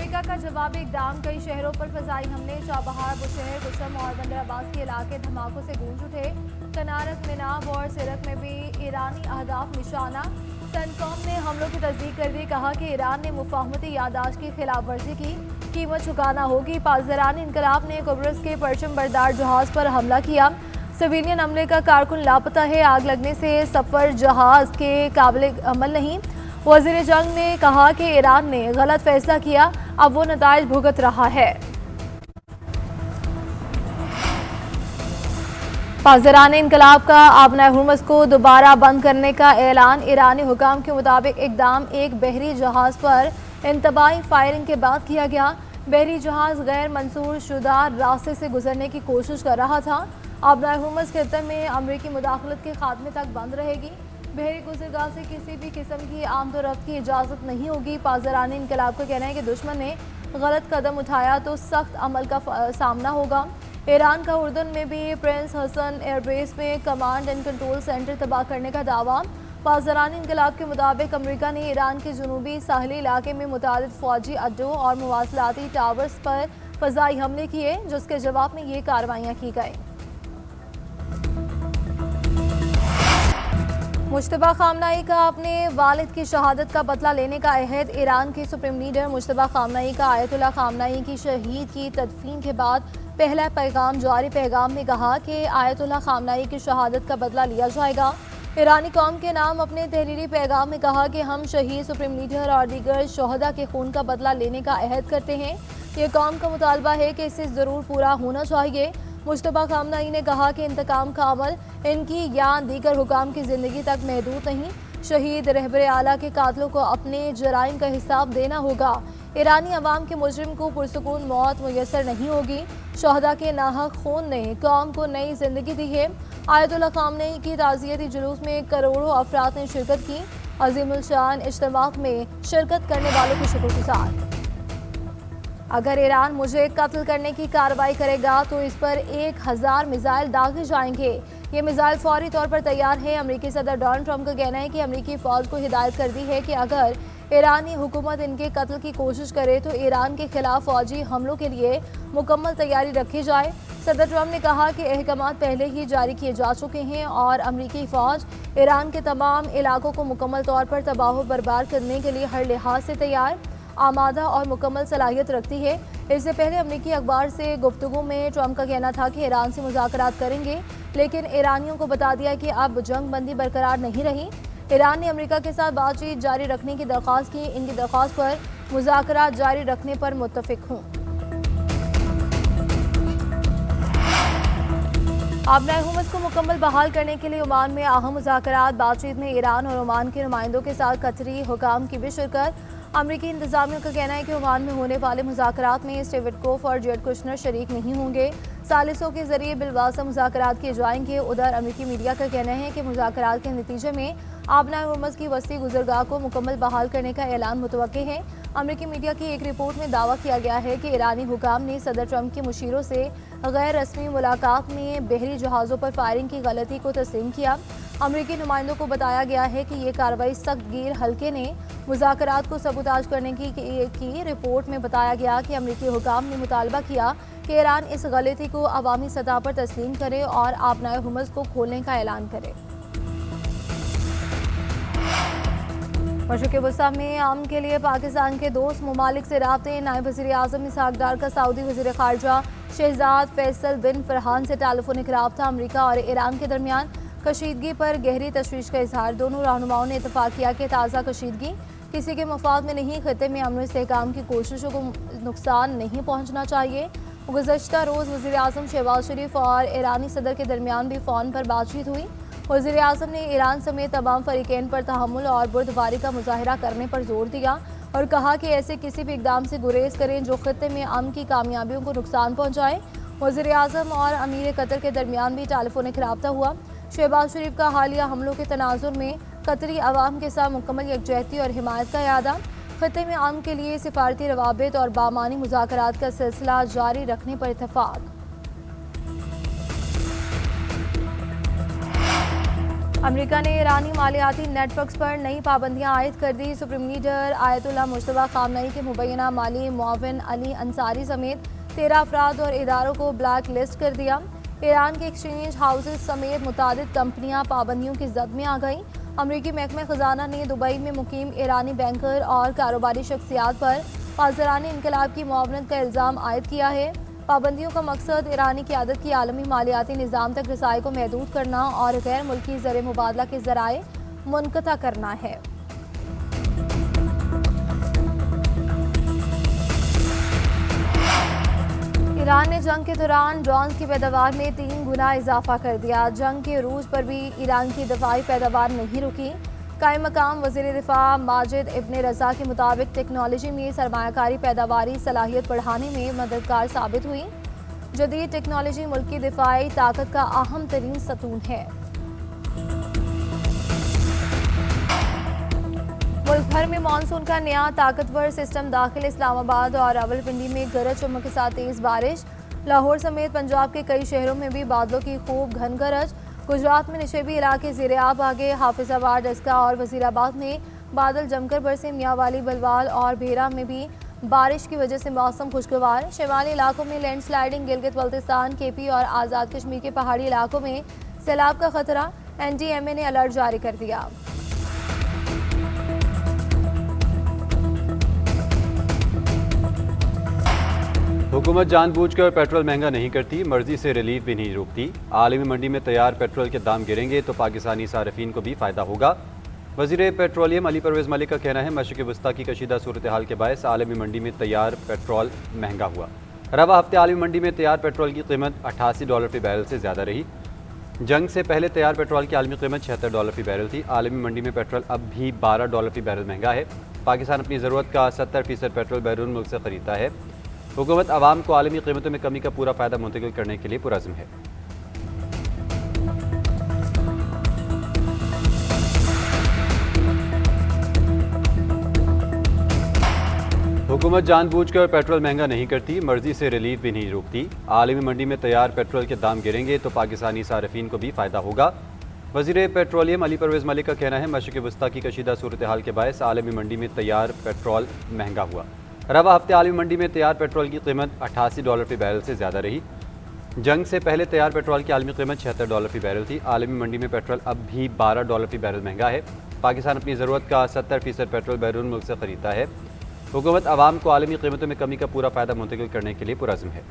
America का जवाबी इकदाम, कई शहरों पर फजाई हमले, चाबहार, बुशहर, गुशम और बंदर अब्बास के इलाके धमाकों से गूंज उठे। कनारत, मिनाब और सिरक में भी ईरानी अहदाफ निशाना। सेंटकॉम ने हमलों की तस्दीक कर दी, कहा कि ईरान ने मुफाहमती यादाश्त की खिलाफ वर्जी की, कीमत चुकाना होगी। पासदारान इनकलाब ने कुब्रस के परचम बरदार जहाज पर हमला किया। सिविलियन अमले का कारकुन लापता है, आग लगने से सफर जहाज के काबिल अमल नहीं। वज़ीर जंग ने कहा कि ईरान ने गलत फैसला किया, अब वो नताइज भुगत रहा है। पासदारान इनकलाब का आबना हुर्मुज़ को दोबारा बंद करने का ऐलान। ईरानी हुकाम के मुताबिक इकदाम एक बहरी जहाज पर इंतबाही फायरिंग के बाद किया गया। बहरी जहाज गैर मंसूर शुदा रास्ते से गुजरने की कोशिश कर रहा था। आबना हुर्मुज़ खित्ते में अमरीकी मुदाखलत के खात्मे तक बंद रहेगी। बहरी गुजरगाह से किसी भी किस्म की आमदोरफ्त की इजाज़त नहीं होगी। पासदारान इनकलाब का कहना है कि दुश्मन ने गलत कदम उठाया तो सख्त अमल का सामना होगा। ईरान का उर्दन में भी प्रिंस हसन एयरबेस में कमांड एंड कंट्रोल सेंटर तबाह करने का दावा। पासदारान इनकलाब के मुताबिक अमरीका ने ईरान के जनूबी साहली इलाके में मुतादिद फौजी अड्डों और मुवासलाती टावर्स पर फ़ज़ाई हमले किए, जिसके जवाब में ये कार्रवाइयाँ की गई। मुश्तबा खामनाई का अपने वालिद की शहादत का बदला लेने का अहद। ईरान के सुप्रीम लीडर मुश्तबा खामनाई का आयतुल्लाह खामनाई की शहीद की तदफीन के बाद पहला पैगाम जारी। पैगाम में कहा कि आयतुल्लाह खामनाई की शहादत का बदला लिया जाएगा। ईरानी कौम के नाम अपने तहरीरी पैगाम में कहा कि हम शहीद सुप्रीम लीडर और दीगर शोहदा के खून का बदला लेने का अहद करते हैं। ये कौम का मुतालबा है कि इसे ज़रूर पूरा होना चाहिए। मुश्तबा खामनाई ने कहा कि इंतकाम का अमल इनकी या दीगर हुकाम की ज़िंदगी तक महदूद नहीं। शहीद रहबर आला के कातलों को अपने जराइम का हिसाब देना होगा। ईरानी अवाम के मुजरिम को पुरसुकून मौत मुयसर नहीं होगी। शोहदा के नाहक खून ने कौम को नई जिंदगी दी है। आयतुल्लाह खामनेई की ताज़ियती जुलूस में करोड़ों अफराद ने शिरकत की। अजीमुल शान इज्तिमा में शिरकत करने वालों की शुक्रगुजार। अगर ईरान मुझे कत्ल करने की कार्रवाई करेगा तो इस पर 1000 मिसाइल दागे जाएंगे। ये मिसाइल फौरी तौर पर तैयार है। अमेरिकी सदर डोनाल्ड ट्रंप का कहना है कि अमेरिकी फ़ौज को हिदायत कर दी है कि अगर ईरानी हुकूमत इनके कत्ल की कोशिश करे तो ईरान के खिलाफ फौजी हमलों के लिए मुकम्मल तैयारी रखी जाए। सदर ट्रंप ने कहा कि अहकाम पहले ही जारी किए जा चुके हैं और अमेरिकी फ़ौज ईरान के तमाम इलाकों को मुकम्मल तौर पर तबाह बर्बाद करने के लिए हर लिहाज से तैयार, आमादा और मुकम्मल सलाहियत रखती है। इससे पहले अमेरिकी अखबार से गुफ्तगू में ट्रंप का कहना था कि ईरान से मुज़ाकरात करेंगे, लेकिन ईरानियों को बता दिया कि अब जंग बंदी बरकरार नहीं रही। ईरान ने अमेरिका के साथ बातचीत जारी रखने की दरख्वास्त की। इनकी दरख्वास्त पर मुज़ाकरात जारी रखने पर मुत्तफिक हूँ। आबना हुर्मुज़ को मुकम्मल बहाल करने के लिए ओमान में अहम मुज़ाकरात। बातचीत में ईरान और ओमान के नुमाइंदों के साथ कतरी हुकाम की भी शिरकत। अमरीकी इंतजामिया का कहना है कि ओमान में होने वाले मुज़ाकरात में स्टीव विटकोफ और जेरेड कुशनर शरीक नहीं होंगे। सालिसों के जरिए बिलवासा मुज़ाकरात किए जाएंगे। उधर अमरीकी मीडिया का कहना है कि मुज़ाकरात के नतीजे में आबना हुर्मुज़ की वसी गुजरगाह को मुकम्मल बहाल करने का ऐलान मुतवक्के है। अमरीकी मीडिया की एक रिपोर्ट में दावा किया गया है कि ईरानी हुकाम ने सदर ट्रंप के मुशीरों से गैर रस्मी मुलाकात में बहरी जहाज़ों पर फायरिंग की गलती को तस्लीम किया। अमरीकी नुमाइंदों को बताया गया है कि ये कार्रवाई सख्त गिर हल्के ने मुज़ाकरात को सबूताज करने की रिपोर्ट में बताया गया कि अमरीकी हुकाम ने मुतालबा किया कि ईरान इस गलती को अवामी सतह पर तस्लीम करे और आबना हुर्मुज़ को खोलने का ऐलान करे। मशरिक़ वस्ता में अमन के लिए पाकिस्तान के दोस्त ममालिक से राब्ते। नायब वज़ीर आज़म इसहाक डार का सऊदी वज़ीर ख़ारजा शहजाद फैसल बिन फरहान से टेलीफोनिक राब्ता। अमरीका और ईरान के दरमियान कशीदगी पर गहरी तशवीश का इजहार। दोनों रहनुमाओं ने इत्तफ़ाक़ किया कि ताज़ा कशीदगी किसी के मफाद में नहीं, खित्ते में अमन इस्तेहकाम की कोशिशों को नुकसान नहीं पहुँचना चाहिए। गुज़श्ता रोज़ वज़ीर आज़म शहबाज शरीफ और ईरानी सदर के दरमियान भी फ़ोन पर बातचीत हुई। वज़ीर आज़म ने ईरान समेत तमाम फ़रीक़ैन पर तहम्मुल और बुर्दबारी का मुज़ाहरा करने पर जोर दिया और कहा कि ऐसे किसी भी इक़दाम से गुरेज करें जो खित्ते में अमन की कामयाबियों को नुकसान पहुँचाए। वज़ीर आज़म और अमीर कतर के दरमियान भी टेलीफोनिक राब्ता हुआ। शहबाज शरीफ का हालिया हमलों के तनाजुर में कतरी अवाम के साथ मुकम्मल यकजहती और हिमायत का इरादा। खित्ते में अमन के लिए सिफारती रवाबित और बामानी मुज़ाकरात का सिलसिला जारी रखने पर इत्तफ़ाक़। अमेरिका ने ईरानी मालियाती नेटवर्क्स पर नई पाबंदियां आयद कर दी। Supreme leader Ayatollah Mojtaba Khamenei के मुबैना माली मुआविन अली अंसारी समेत 13 अफराद और इदारों को ब्लैक लिस्ट कर दिया। ईरान के एक्सचेंज हाउसेज समेत मुतादिद कंपनियां पाबंदियों की जद में आ गईं। अमरीकी महकमा खजाना ने दुबई में मुकीम ईरानी बैंकर और कारोबारी शख्सियात पर पासदारानी इनकलाब की मुआवनत का इल्ज़ाम आयद किया है। पाबंदियों का मकसद ईरानी क़यादत की आलमी मालियाती निज़ाम तक रसाई को महदूद करना और गैर मुल्की ज़र मुबादला के ज़राए मुनक़ता करना है। ईरान ने जंग के दौरान ड्रोन्स की पैदावार में 3 गुना इजाफा कर दिया। जंग के रूज पर भी ईरान की दफाई पैदावार नहीं रुकी। कायम मकाम वज़ीर दिफा माजिद इब्न रज़ा के मुताबिक टेक्नोलॉजी में सरमायाकारी पैदावारी सलाहियत बढ़ाने में मददगार साबित हुई। जदीद टेक्नोलॉजी मुल्क की दिफाई ताकत का अहम तरीन सतून है। मुल्क भर में मानसून का नया ताकतवर सिस्टम दाखिल। इस्लामाबाद और रावलपिंडी में गरज चमक के साथ तेज बारिश। लाहौर समेत पंजाब के कई शहरों में भी बादलों की खूब घन गरज। गुजरात में निशेबी इलाके ज़ेर-ए-आब आ गए। हाफिजाबाद, डस्का और वजीराबाद में बादल जमकर बरसे। मियांवाली, बलवाल और भेरा में भी बारिश की वजह से मौसम खुशगवार। शिमाली इलाकों में लैंडस्लाइडिंग। गिलगित बल्तिस्तान, केपी और आज़ाद कश्मीर के पहाड़ी इलाकों में सैलाब का खतरा। NDMA ने अलर्ट जारी कर दिया। हुकूमत जानबूझकर पेट्रोल महंगा नहीं करती, मर्जी से रिलीफ भी नहीं रोकती। आलमी मंडी में तैयार पेट्रोल के दाम गिरेंगे तो पाकिस्तानी सार्फिन को भी फ़ायदा होगा। वज़ीर पेट्रोलियम अली परवेज़ मलिक का कहना है, मशरिक़ वस्ता की कशीदा सूरत हाल के बायस आलमी मंडी में तैयार पेट्रोल महंगा हुआ। रवा हफ्ते आलमी मंडी में तैयार पेट्रोल की कीमत $88 फी बैरल से ज़्यादा रही। जंग से पहले तैयार पेट्रोल की आलमी कीमत $76 फी बैरल थी। आलमी मंडी में पेट्रोल अब भी $12 फी बैरल महंगा है। पाकिस्तान अपनी ज़रूरत का 70% पेट्रोल बैरून मुल्क से ख़रीदता है। हुकूमत आवाम को आलमी कीमतों में कमी का पूरा फ़ायदा मुंतकिल करने के लिए पुरज़्म है। हुकूमत जानबूझकर पेट्रोल महंगा नहीं करती, मर्जी से रिलीफ भी नहीं रोकती। आलमी मंडी में तैयार पेट्रोल के दाम गिरेंगे तो पाकिस्तानी सार्फिन को भी फ़ायदा होगा। वज़ीर पेट्रोलियम अली परवेज़ मलिक का कहना है, मशरिक़ वस्ता की कशीदा सूरत हाल के बायस आलमी मंडी में तैयार पेट्रोल महंगा हुआ। रवा हफ्ते आलमी मंडी में तैयार पेट्रोल की कीमत $88 फी बैरल से ज़्यादा रही। जंग से पहले तैयार पेट्रोल की आलमी कीमत $76 फी बैरल थी। आलमी मंडी में पेट्रोल अब भी $12 फी बैरल महंगा है। पाकिस्तान अपनी ज़रूरत का 70% पेट्रोल बैरून मुल्क से ख़रीदता है। हुकूमत आवाम को आलमी कीमतों में कमी का पूरा फ़ायदा मुंतकिल करने के लिए पुरज़्म है।